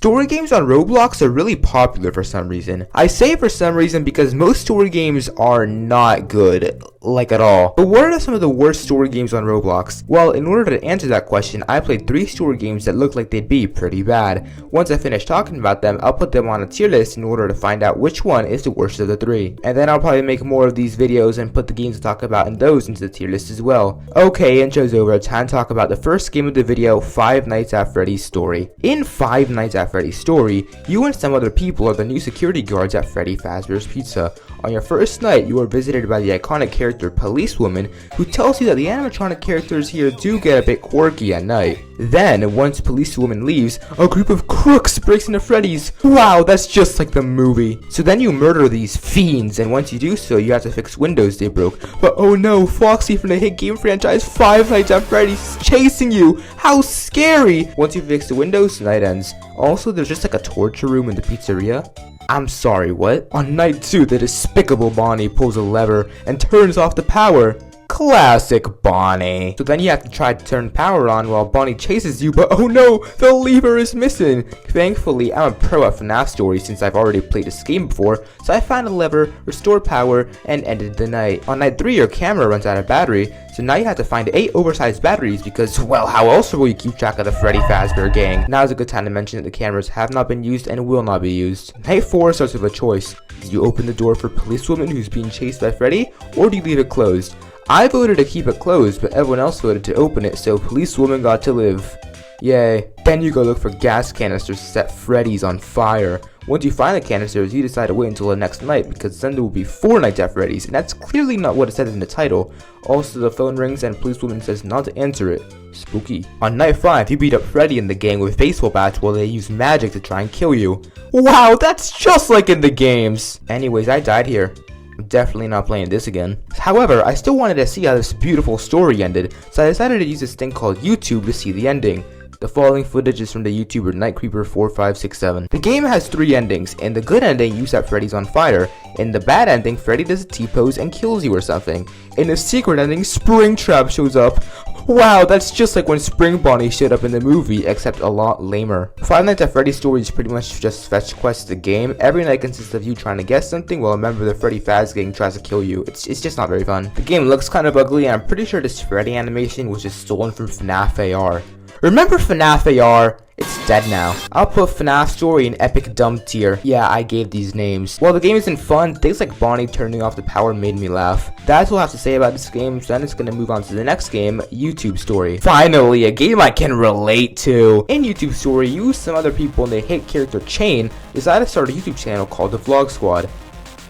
Story games on Roblox are really popular for some reason. I say for some reason because most story games are not good, like at all. But what are some of the worst story games on Roblox? Well, in order to answer that question, I played 3 story games that look like they'd be pretty bad. Once I finish talking about them, I'll put them on a tier list in order to find out which one is the worst of the 3. And then I'll probably make more of these videos and put the games to talk about in those into the tier list as well. Okay, intro's over. Time to talk about the first game of the video, Five Nights at Freddy's Story. In Five Nights at Freddy's Story, you and some other people are the new security guards at Freddy Fazbear's Pizza. On your first night, you are visited by the iconic character Policewoman, who tells you that the animatronic characters here do get a bit quirky at night. Then, once Policewoman leaves, a group of crooks breaks into Freddy's. Wow, that's just like the movie. So then you murder these fiends, and once you do so, you have to fix windows they broke. But oh no, Foxy from the hit game franchise Five Nights at Freddy's is chasing you. How scary! Once you fix the windows, the night ends. Also, there's just like a torture room in the pizzeria. I'm sorry, what? On night 2, the despicable Bonnie pulls a lever and turns off the power. Classic Bonnie. So then you have to try to turn power on while Bonnie chases you, but oh no, the lever is missing. Thankfully, I'm a pro at FNAF stories since I've already played this game before, so I found a lever, restored power, and ended the night. On night 3, your camera runs out of battery, so now you have to find 8 oversized batteries because, well, how else will you keep track of the Freddy Fazbear gang? Now is a good time to mention that the cameras have not been used and will not be used. Night 4 starts with a choice. Do you open the door for Policewoman who's being chased by Freddy, or do you leave it closed? I voted to keep it closed, but everyone else voted to open it, so Policewoman got to live. Yay. Then you go look for gas canisters to set Freddy's on fire. Once you find the canisters, you decide to wait until the next night, because then there will be 4 nights at Freddy's, and that's clearly not what it says in the title. Also, the phone rings and Policewoman says not to answer it. Spooky. On night 5, you beat up Freddy and the gang with baseball bats while they use magic to try and kill you. Wow, that's just like in the games! Anyways, I died here. I'm definitely not playing this again. However, I still wanted to see how this beautiful story ended, so I decided to use this thing called YouTube to see the ending. The following footage is from the YouTuber NightCreeper4567. The game has 3 endings. In the good ending, you set Freddy's on fire. In the bad ending, Freddy does a T-pose and kills you or something. In the secret ending, Springtrap shows up. Wow, that's just like when Spring Bonnie showed up in the movie, except a lot lamer. Five Nights at Freddy's Story is pretty much just fetch quests the game. Every night consists of you trying to guess something while a member of the Freddy Faz gang tries to kill you. It's just not very fun. The game looks kind of ugly, and I'm pretty sure this Freddy animation was just stolen from FNAF AR. Remember FNAF AR? It's dead now. I'll put FNAF Story in Epic Dumb tier. Yeah, I gave these names. While the game isn't fun, things like Bonnie turning off the power made me laugh. That's all I have to say about this game, so then it's gonna move on to the next game, YouTube Story. Finally, a game I can relate to. In YouTube Story, you, some other people, and the hit character Chain decided to start a YouTube channel called The Vlog Squad.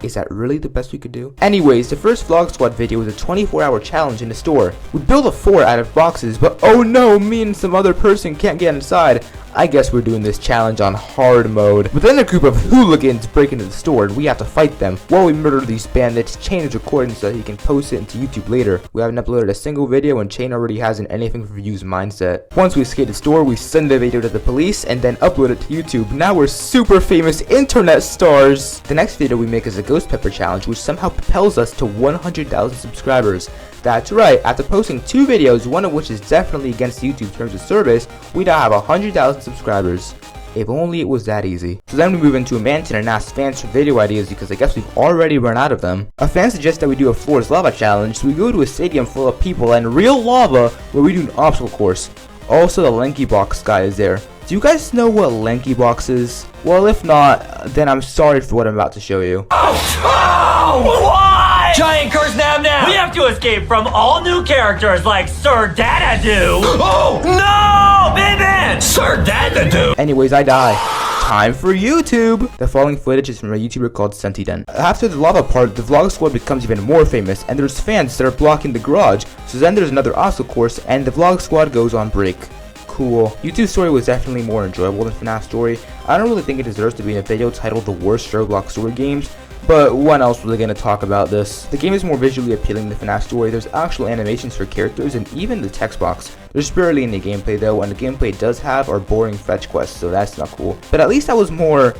Is that really the best we could do? Anyways, the first Vlog Squad video was a 24-hour challenge in the store. We built a fort out of boxes, but oh no, me and some other person can't get inside. I guess we're doing this challenge on hard mode. But then a group of hooligans break into the store and we have to fight them. While we murder these bandits, Chain is recording so that he can post it into YouTube later. We haven't uploaded a single video and Chain already has an anything for views mindset. Once we escape the store, we send the video to the police and then upload it to YouTube. Now we're super famous internet stars. The next video we make is a Ghost Pepper challenge, which somehow propels us to 100,000 subscribers. That's right, after posting 2 videos, one of which is definitely against YouTube terms of service, we now have 100,000 subscribers. If only it was that easy. So then we move into a mansion and ask fans for video ideas because I guess we've already run out of them. A fan suggests that we do a Floor's Lava challenge, so we go to a stadium full of people and real lava where we do an obstacle course. Also, the Lanky Box guy is there. Do you guys know what Lanky Box is? Well, if not, then I'm sorry for what I'm about to show you. Oh, why? Giant curse nab nab! We have to escape from all new characters like Sir DADADOO! Oh! No! Baby! Sir DADADOO! Anyways, I die. Time for YouTube! The following footage is from a YouTuber called Sentiden. After the lava part, the Vlog Squad becomes even more famous, and there's fans that are blocking the garage, so then there's another obstacle course, and the Vlog Squad goes on break. Cool. YouTube Story was definitely more enjoyable than FNAF Story. I don't really think it deserves to be in a video titled The Worst Roblox Story Games, but when else were they going to talk about this? The game is more visually appealing than FNAF Story. There's actual animations for characters and even the text box. There's barely any gameplay though, and the gameplay it does have are boring fetch quests, so that's not cool. But at least I was more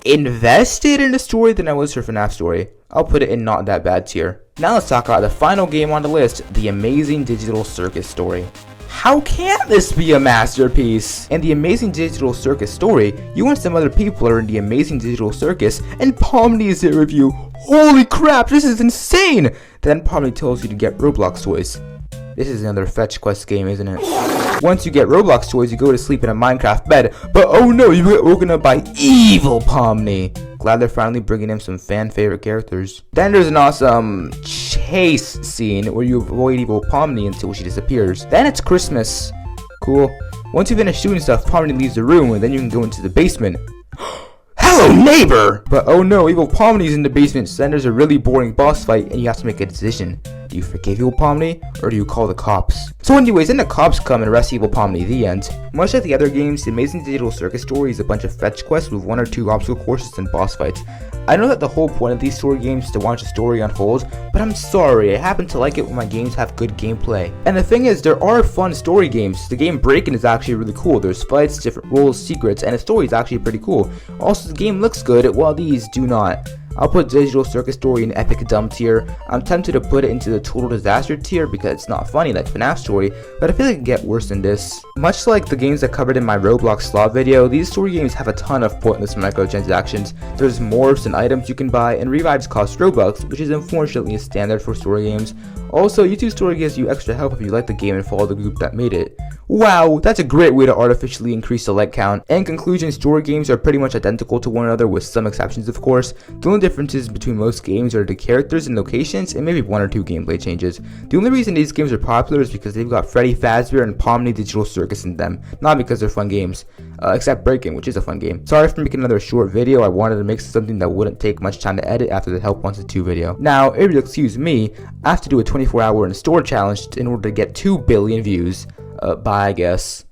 invested in the story than I was for FNAF Story. I'll put it in not that bad tier. Now let's talk about the final game on the list, the amazing digital Circus story. How can this be a masterpiece? In the Amazing Digital Circus story, you and some other people are in the Amazing Digital Circus, and Pomni is there with you. Holy crap, this is insane! Then Pomni tells you to get Roblox toys. This is another fetch quest game, isn't it? Once you get Roblox toys, you go to sleep in a Minecraft bed, but oh no, you get woken up by evil Pomni. Glad they're finally bringing in some fan favorite characters. Then there's an awesome chase scene where you avoid evil Pomni until she disappears. Then it's Christmas. Cool. Once you finish shooting stuff, Pomni leaves the room, and then you can go into the basement. Hello, neighbor! But oh no, evil Pomni's in the basement, so then there's a really boring boss fight, and you have to make a decision. Do you forgive evil Pomni, or do you call the cops? So anyways, then the cops come and arrest evil Pomni, the end. Much like the other games, the Amazing Digital Circus story is a bunch of fetch quests with 1 or 2 obstacle courses and boss fights. I know that the whole point of these story games is to watch a story unfold, but I'm sorry, I happen to like it when my games have good gameplay. And the thing is, there are fun story games. The game Breakin' is actually really cool. There's fights, different rules, secrets, and the story is actually pretty cool. Also, the game looks good, while these do not. I'll put Digital Circus Story in Epic Dumb tier. I'm tempted to put it into the Total Disaster tier because it's not funny like FNAF Story, but I feel like it can get worse than this. Much like the games I covered in my Roblox slot video, these story games have a ton of pointless microtransactions. There's morphs and items you can buy, and revives cost Robux, which is unfortunately a standard for story games. Also, YouTube Story gives you extra help if you like the game and follow the group that made it. Wow, that's a great way to artificially increase the like count. In conclusion, story games are pretty much identical to one another with some exceptions of course. The only differences between most games are the characters and locations and maybe 1 or 2 gameplay changes. The only reason these games are popular is because they've got Freddy, Fazbear, and Pomni Digital Circus in them, not because they're fun games. Except Breakin', which is a fun game. Sorry for making another short video. I wanted to make something that wouldn't take much time to edit after the Help Wants to 2 video. Now, if you'll excuse me, I have to do a 24-hour in store challenge in order to get 2 billion views. Bye, I guess.